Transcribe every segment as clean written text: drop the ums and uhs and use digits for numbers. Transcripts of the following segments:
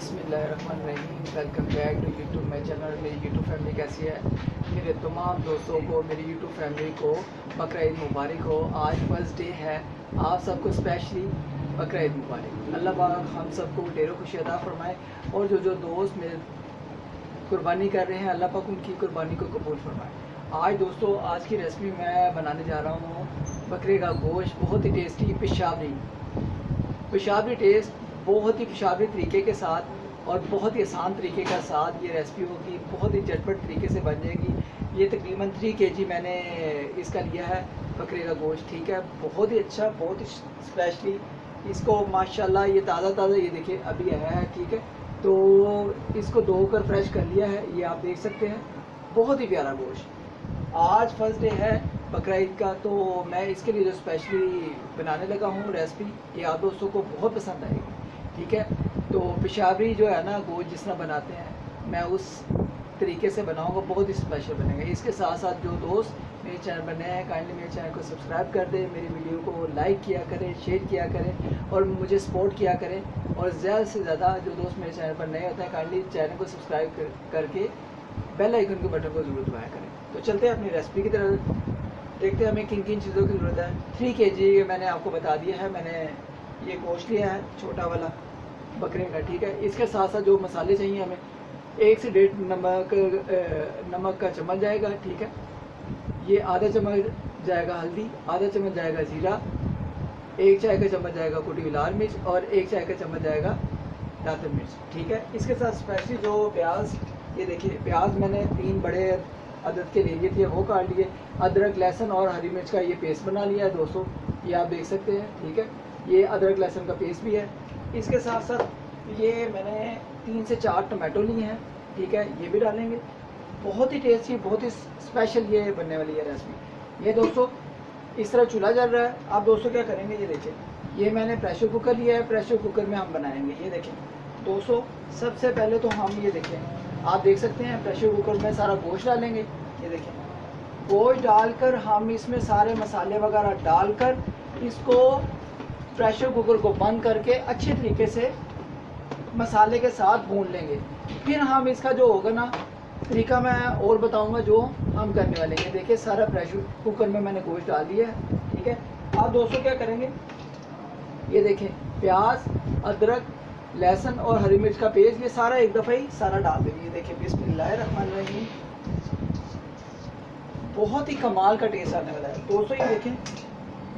बिस्मिल्लाहिर्रहमानिर्रहीम। Welcome back to YouTube my channel. मेरी YouTube family कैसी है? मेरे तमाम दोस्तों को, मेरी यूट्यूब फैमिली को बकरा ईद मुबारक हो। आज फर्स्ट डे है, आप सबको स्पेशली बकरा ईद मुबारक। अल्लाह पाक हम सबको ढेरों खुशी अता फरमाए, और जो दोस्त मेरे कुर्बानी कर रहे हैं, अल्लाह पाक उनकी कुर्बानी को कबूल फरमाए। आज दोस्तों, आज की रेसिपी मैं बनाने जा रहा हूँ बकरे का गोश्त, बहुत ही टेस्टी पेशावरी टेस्ट, बहुत ही पेशावरी तरीके के साथ और बहुत ही आसान तरीके के साथ ये रेसिपी होगी। बहुत ही झटपट तरीके से बन जाएगी। ये तकरीबन 3 kg मैंने इसका लिया है बकरे का गोश्त, ठीक है। बहुत ही अच्छा, बहुत ही स्पेशली इसको माशाल्लाह ये ताज़ा ये देखिए अभी आया है, ठीक है। तो इसको धोकर फ्रेश कर लिया है, ये आप देख सकते हैं। बहुत ही प्यारा गोश्त। आज फर्स्ट डे है बकरा ईद का, तो मैं इसके लिए जो स्पेशली बनाने लगा हूँ रेसिपी, ये आप दोस्तों को बहुत पसंद आएगी, ठीक है। तो पेशावरी जो है ना गोश्त जिस तरह बनाते हैं, मैं उस तरीके से बनाऊँगा, बहुत ही स्पेशल बनेगा। इसके साथ साथ जो दोस्त मेरे चैनल पर नए हैं, काइंडली मेरे चैनल को सब्सक्राइब कर दें, मेरी वीडियो को लाइक किया करें, शेयर किया करें और मुझे सपोर्ट किया करें। और ज़्यादा से ज़्यादा जो दोस्त मेरे चैनल पर नए होते हैं, काइंडली चैनल को सब्सक्राइब करके बेल आइकन के बटन को ज़रूर दबाया करें। तो चलते हैं अपनी रेसिपी की तरफ, देखते हैं हमें किन किन चीज़ों की ज़रूरत है। 3 kg मैंने आपको बता दिया है, मैंने ये गोश्त लिया है छोटा वाला बकरे का, ठीक है। इसके साथ साथ जो मसाले चाहिए हमें, 1 से 1.5 नमक का चम्मच जाएगा, ठीक है। ये आधा चम्मच जाएगा हल्दी, आधा चम्मच जाएगा ज़ीरा, 1 चाय का चम्मच जाएगा कुटी हुई लाल मिर्च और 1 चाय का चम्मच जाएगा दातन मिर्च, ठीक है। इसके साथ स्पेशली जो प्याज, ये देखिए प्याज मैंने 3 बड़े अदद के ले लिए थे, वो काट लिए। अदरक, लहसुन और हरी मिर्च का ये पेस्ट बना लिया है दोस्तों, ये आप देख सकते हैं, ठीक है। ये अदरक लहसुन का पेस्ट भी है। इसके साथ साथ ये मैंने 3 से 4 टमाटो लिए हैं, ठीक है, ये भी डालेंगे। बहुत ही टेस्टी, बहुत ही स्पेशल ये बनने वाली है रेसिपी। ये दोस्तों इस तरह चूल्हा जल रहा है। आप दोस्तों क्या करेंगे, ये देखिए, ये मैंने प्रेशर कुकर लिया है, प्रेशर कुकर में हम बनाएंगे। ये देखें दोस्तों, सबसे पहले तो हम ये देखें, आप देख सकते हैं प्रेशर कुकर में सारा गोश्त डालेंगे। ये देखें, गोश्त डालकर हम इसमें सारे मसाले वगैरह डालकर इसको प्रेशर कुकर को बंद करके अच्छे तरीके से मसाले के साथ भून लेंगे। फिर हम इसका जो होगा ना तरीका मैं और बताऊंगा जो हम करने वाले हैं। देखिए सारा प्रेशर कुकर में मैंने गोश्त डाल दिया है, ठीक है। आप दोस्तों क्या करेंगे, ये देखें प्याज, अदरक, लहसुन और हरी मिर्च का पेस्ट, ये सारा एक दफ़ा ही सारा डाल देंगे। ये देखिए बिस्मिल्लाहिर्रहमानिर्रहीम, बहुत ही कमाल का टेस्ट आने वाला है दोस्तों। ये देखें,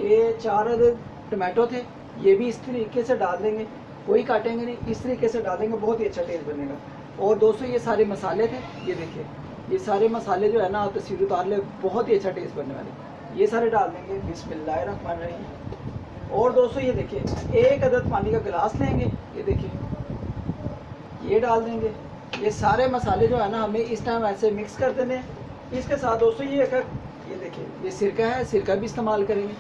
ये 4 अदद टमाटो थे, ये भी इस तरीके से डाल देंगे, कोई काटेंगे नहीं, इस तरीके से डाल देंगे, बहुत ही अच्छा टेस्ट बनेगा। और दोस्तों ये सारे मसाले थे, ये देखिए ये सारे मसाले जो है ना, आप तस्वीर उतार ले, बहुत ही अच्छा टेस्ट बनने वाले, ये सारे डाल देंगे बिस्मिल्लाहिर्रहमानिर्रहीम। और दोस्तों ये देखिए 1 अदद पानी का गिलास लेंगे, ये देखिए ये डाल देंगे। ये सारे मसाले जो है ना हमें इस टाइम ऐसे मिक्स कर देने हैं। इसके साथ दोस्तों ये देखिए ये सिरका है, सिरका भी इस्तेमाल करेंगे।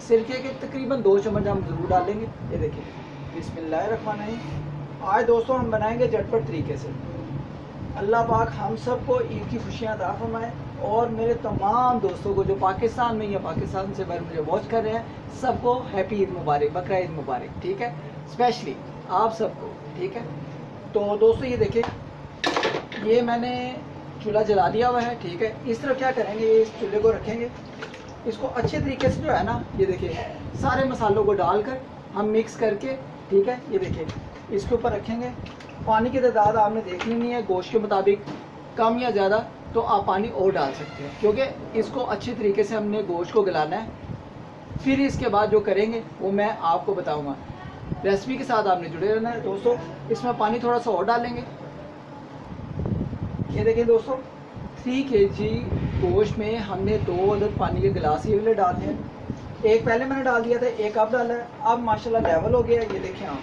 सिरके के तकरीबन 2 चम्मच हम ज़रूर डालेंगे। ये देखिए बिस्मिल्लाहिर्रहमानिर्रहीम। आज दोस्तों हम बनाएंगे झटपट तरीके से। अल्लाह पाक हम सबको ईद की खुशियाँ अता फरमाए, और मेरे तमाम दोस्तों को जो पाकिस्तान में या पाकिस्तान से बाहर मुझे वॉच कर रहे हैं, सबको हैप्पी ईद मुबारक, बकरा ईद मुबारक, ठीक है। स्पेशली आप सबको, ठीक है। तो दोस्तों ये देखिए, ये मैंने चूल्हा जला दिया हुआ है, ठीक है। इस तरह क्या करेंगे, इस चूल्हे को रखेंगे, इसको अच्छे तरीके से जो है ना, ये देखिए सारे मसालों को डालकर हम मिक्स करके, ठीक है, ये देखिए इसके ऊपर रखेंगे। पानी की तादाद आपने देख लेनी है, गोश्त के मुताबिक कम या ज़्यादा, तो आप पानी और डाल सकते हैं, क्योंकि इसको अच्छी तरीके से हमने गोश्त को गलाना है। फिर इसके बाद जो करेंगे वो मैं आपको बताऊँगा। रेसिपी के साथ आपने जुड़े रहना है दोस्तों। इसमें पानी थोड़ा सा और डालेंगे। ये देखिए दोस्तों, 3 kg गोश्त में हमने 2 अदद पानी के गिलास ये वाले डालते हैं। एक पहले मैंने डाल दिया था, एक अब डाला है। अब माशाल्लाह लेवल हो गया, ये देखें आप,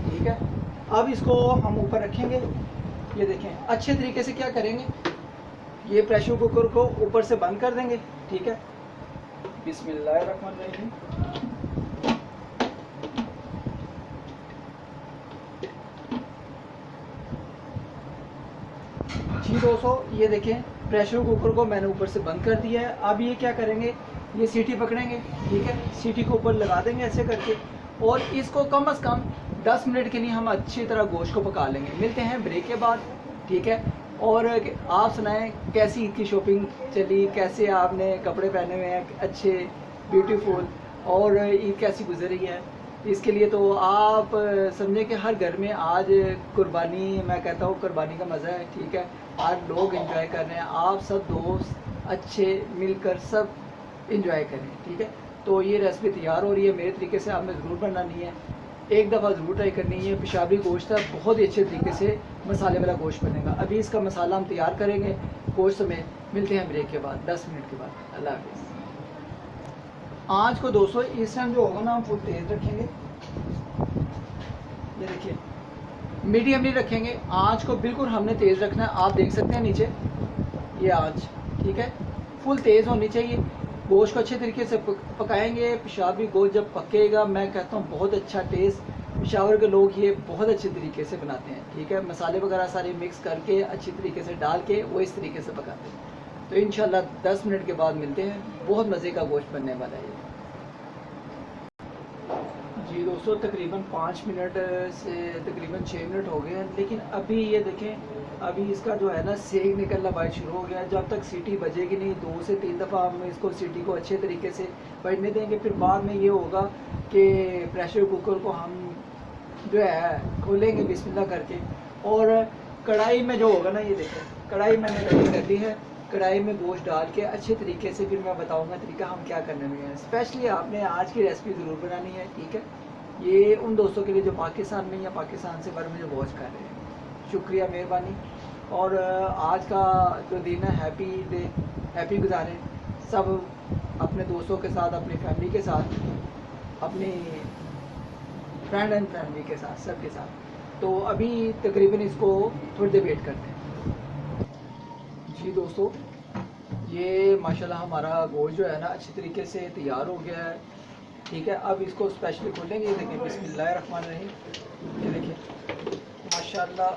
ठीक है। अब इसको हम ऊपर रखेंगे। ये देखें अच्छे तरीके से क्या करेंगे, ये प्रेशर कुकर को ऊपर से बंद कर देंगे, ठीक है। बिस्मिल्लाहिर्रहमानिर्रहीम। जी दोस्तों ये देखें प्रेशर कुकर को मैंने ऊपर से बंद कर दिया है। अब ये क्या करेंगे, ये सीटी पकड़ेंगे, ठीक है। सीटी को ऊपर लगा देंगे ऐसे करके, और इसको कम से कम 10 मिनट के लिए हम अच्छी तरह गोश्त को पका लेंगे। मिलते हैं ब्रेक के बाद, ठीक है। और आप सुनाएं कैसी ईद की शॉपिंग चली, कैसे आपने कपड़े पहने हुए हैं अच्छे ब्यूटीफुल, और ईद कैसी गुजर रही है। इसके लिए तो आप समझे कि हर घर में आज कुर्बानी, मैं कहता हूँ कुर्बानी का मज़ा है, ठीक है। आज लोग एंजॉय कर रहे हैं, आप सब दोस्त अच्छे मिलकर सब एंजॉय करें, ठीक है। तो ये रेसिपी तैयार हो रही है, मेरे तरीके से आपने ज़रूर बनानी है, एक दफ़ा ज़रूर ट्राई करनी है। पेशावरी गोश्त है, बहुत ही अच्छे तरीके से मसाले वाला गोश्त बनेगा। अभी इसका मसाला हम तैयार करेंगे गोश्त में। मिलते हैं ब्रेक के बाद, 10 मिनट के बाद। अल्लाह हाफ़िज़। आँच को दोस्तों इस टाइम जो होगा ना, हम फुल तेज़ रखेंगे। ये देखिए, मीडियम नहीं रखेंगे, आँच को बिल्कुल हमने तेज़ रखना है। आप देख सकते हैं नीचे ये आँच, ठीक है, फुल तेज़ होनी चाहिए। गोश्त को अच्छे तरीके से पकाएंगे। पेशावरी गोश्त जब पकेगा, मैं कहता हूँ बहुत अच्छा टेस्ट। पेशावर के लोग ये बहुत अच्छे तरीके से बनाते हैं, ठीक है। मसाले वगैरह सारे मिक्स करके अच्छी तरीके से डाल के वो इस तरीके से पकाते हैं। तो इंशाल्लाह 10 मिनट के बाद मिलते हैं। बहुत मज़े का गोश्त बनने वाला है। जी दोस्तों, तकरीबन 5 मिनट से तकरीबन 6 मिनट हो गए हैं, लेकिन अभी ये देखें, अभी इसका जो है ना सेक निकलना बाहर शुरू हो गया है। जब तक सीटी बजेगी नहीं, 2 से 3 दफ़ा हम इसको सीटी को अच्छे तरीके से बजने देंगे। फिर बाद में ये होगा कि प्रेशर कुकर को हम जो है खोलेंगे बिस्मिल्लाह करके, और कढ़ाई में जो होगा ना, ये देखें कढ़ाई मैंने रेडी कर ली है। कढ़ाई में गोश्त डाल के अच्छे तरीके से फिर मैं बताऊंगा तरीका हम क्या करने में है। स्पेशली आपने आज की रेसिपी ज़रूर बनानी है, ठीक है। ये उन दोस्तों के लिए जो पाकिस्तान में या पाकिस्तान से बाहर मुझे वॉच कर रहे हैं, शुक्रिया, मेहरबानी। और आज का जो दिन है, हैप्पी डे, हैप्पी गुजारें सब अपने दोस्तों के साथ, अपनी फैमिली के साथ, अपनी फ्रेंड एंड फैमिली के साथ, सबके साथ। तो अभी तकरीबन इसको थोड़ी देर वेट करते हैं। जी दोस्तों, ये माशाल्लाह हमारा गोश्त जो है ना अच्छी तरीके से तैयार हो गया है, ठीक है। अब इसको स्पेशली खोलेंगे। ये देखिए, बिस्मिल्लाहिर्रहमानिर्रहीम। ये देखिए माशाल्लाह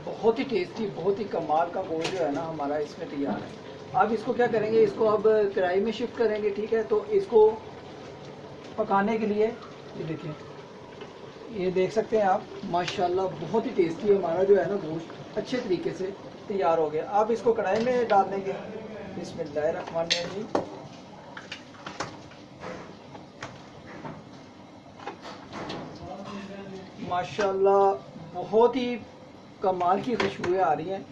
बहुत ही टेस्टी, बहुत ही कमाल का गोश्त जो है ना हमारा इसमें तैयार है। अब इसको क्या करेंगे, इसको अब कढ़ाई में शिफ्ट करेंगे, ठीक है। तो इसको पकाने के लिए ये देखिए, ये देख सकते हैं आप, माशाल्लाह बहुत ही टेस्टी हमारा जो है ना गोश्त अच्छे तरीके से तैयार हो गया। अब इसको कढ़ाई में डाल देंगे। बिस्मिल्लाहिर्रहमानिर्रहीम। माशाल्लाह बहुत ही कमाल की खुशबुएं आ रही हैं।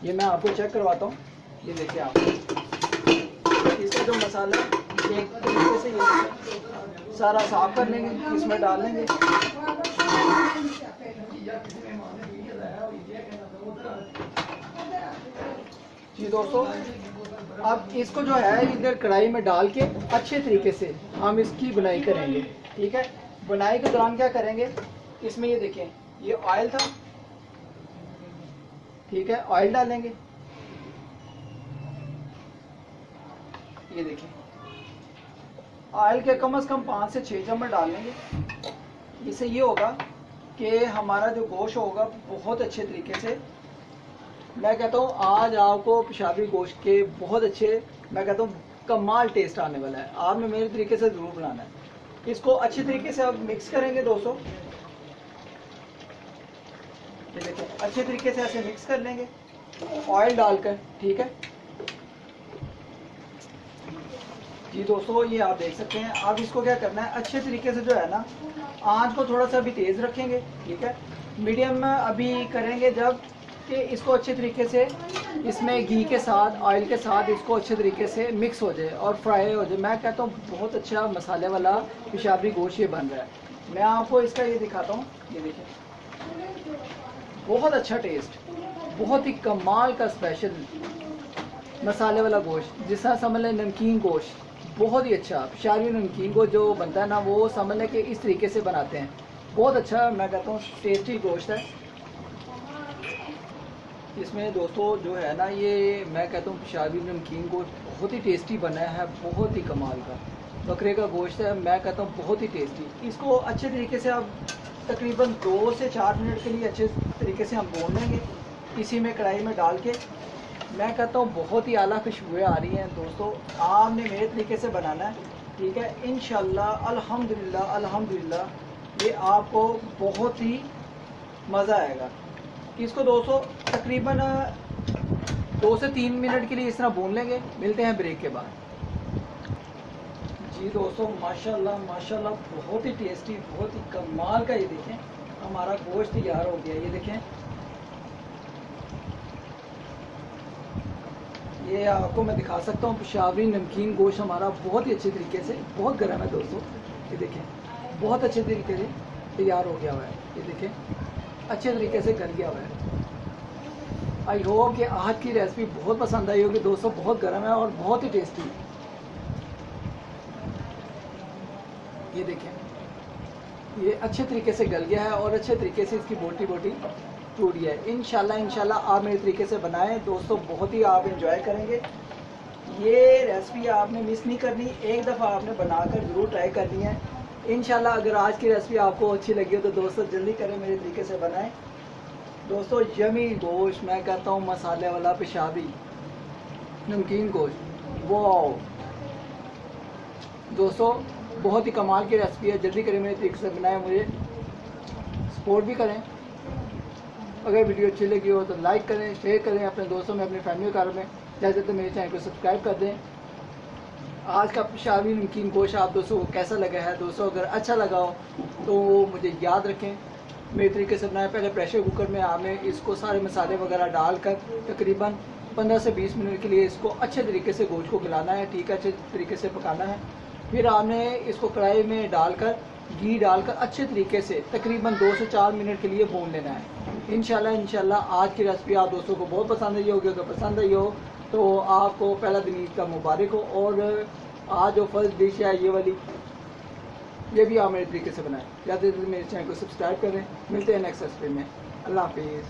ये मैं आपको चेक करवाता हूँ। ये देखिए आप, इसका जो मसाला एक तरीके से ये सारा साफ कर लेंगे, इसमें डाल लेंगे। जी दोस्तों, अब इसको जो है इधर कढ़ाई में डाल के अच्छे तरीके से हम इसकी बुनाई करेंगे, ठीक है। बुनाई के दौरान क्या करेंगे, इसमें ये देखें, ये ऑयल था, ठीक है, ऑयल डालेंगे। ये देखिए, ऑयल के कम से कम 5 से 6 चम्मच डाल लेंगे। इससे ये होगा कि हमारा जो गोश्त होगा बहुत अच्छे तरीके से, मैं कहता हूँ आज आपको पेशावरी गोश्त के बहुत अच्छे, मैं कहता हूँ कमाल टेस्ट आने वाला है। आपने मेरे तरीके से ज़रूर बनाना है। इसको अच्छे तरीके से अब मिक्स करेंगे दोस्तों। ये देखिए, अच्छे तरीके से ऐसे मिक्स कर लेंगे ऑयल डालकर, ठीक है। जी दोस्तों, ये आप देख सकते हैं। अब इसको क्या करना है, अच्छे तरीके से जो है ना, आंच को थोड़ा सा अभी तेज़ रखेंगे, ठीक है। मीडियम में अभी करेंगे जब कि इसको अच्छे तरीके से इसमें घी के साथ, ऑयल के साथ इसको अच्छे तरीके से मिक्स हो जाए और फ्राई हो जाए। मैं कहता हूँ बहुत अच्छा मसाले वाला पेशावरी गोश्त ये बन रहा है। मैं आपको इसका ये दिखाता हूँ। ये देखिए, बहुत अच्छा टेस्ट, बहुत ही कमाल का स्पेशल मसाले वाला गोश्त, जिसका समझ लें नमकीन गोश्त, बहुत ही अच्छा पेशावरी नमकीन गोश्त जो बनता है ना, वो समझ लें कि इस तरीके से बनाते हैं। बहुत अच्छा, मैं कहता हूँ टेस्टी गोश्त है। इसमें दोस्तों जो है ना, ये मैं कहता हूँ पेशावरी नमकीन गोश्त बहुत ही टेस्टी बना है, बहुत ही कमाल का बकरे का गोश्त है। मैं कहता हूँ बहुत ही टेस्टी। इसको अच्छे तरीके से अब तकरीबन 2 से 4 मिनट के लिए अच्छे तरीके से हम भून लेंगे इसी में कढ़ाई में डाल के। मैं कहता हूँ बहुत ही आला खुशबुएं आ रही हैं दोस्तों। आपने मेरे तरीके से बनाना है, ठीक है। इंशाल्लाह अल्हम्दुलिल्लाह अल्हम्दुलिल्लाह ये आपको बहुत ही मज़ा आएगा। इसको दोस्तों तकरीबन 2 से 3 मिनट के लिए इस तरह भून लेंगे। मिलते हैं ब्रेक के बाद। जी दोस्तों, माशाल्लाह माशाल्लाह बहुत ही टेस्टी, बहुत ही कमाल का। ये देखें हमारा गोश्त तैयार हो गया। ये देखें, ये आपको मैं दिखा सकता हूँ पेशावरी नमकीन गोश्त हमारा बहुत ही अच्छे तरीके से, बहुत गर्म है दोस्तों। ये देखें बहुत अच्छे तरीके से तैयार हो गया हुआ है। ये देखें अच्छे तरीके से गल गया हुआ है। आई होप कि आज की रेसिपी बहुत पसंद आई होगी दोस्तों। बहुत गर्म है और बहुत ही टेस्टी है। ये देखें ये अच्छे तरीके से गल गया है और अच्छे तरीके से इसकी बोटी बोटी टूट गया है। इंशाल्लाह आप मेरे तरीके से बनाएं दोस्तों, बहुत ही आप इंजॉय करेंगे। ये रेसिपी आपने मिस नहीं करनी, एक दफ़ा आपने बनाकर ज़रूर ट्राई करनी है। इंशाल्लाह अगर आज की रेसिपी आपको अच्छी लगी हो तो दोस्तों जल्दी करें, मेरे तरीके से बनाएं दोस्तों। यमी गोश्त, मैं कहता हूँ मसाले वाला पेशावरी नमकीन गोश्त, वाह दोस्तों बहुत ही कमाल की रेसिपी है। जल्दी करें, मेरे तरीके से बनाएं, मुझे सपोर्ट भी करें। अगर वीडियो अच्छी लगी हो तो लाइक करें, शेयर करें अपने दोस्तों में, अपने फैमिली कार में। जैसे तो मेरे चैनल को सब्सक्राइब कर दें। आज का पेशावरी नमकीन गोश्त आप दोस्तों को कैसा लगा है दोस्तों? अगर अच्छा लगा हो तो मुझे याद रखें, मेरे तरीके से बनाएं। पहले प्रेशर कुकर में आपने इसको सारे मसाले वगैरह डालकर तकरीबन 15 से 20 मिनट के लिए इसको अच्छे तरीके से गोश्त को गलाना है, ठीक है, अच्छे तरीके से पकाना है। फिर आपने इसको कढ़ाई में डालकर घी डालकर अच्छे तरीके से तकरीबन 2 से 4 मिनट के लिए भून लेना है। इंशाल्लाह आज की रेसिपी आप दोस्तों को बहुत पसंद आई होगी। अगर पसंद आई हो तो आपको पहला दिन ईद का मुबारक हो। और आज जो फर्स्ट डिश है ये वाली, ये भी आप मेरे तरीके से बनाएं। ज़्यादा से मेरे चैनल को सब्सक्राइब करें। मिलते हैं नेक्स्ट रेसिपी में। अल्लाह हाफिज़।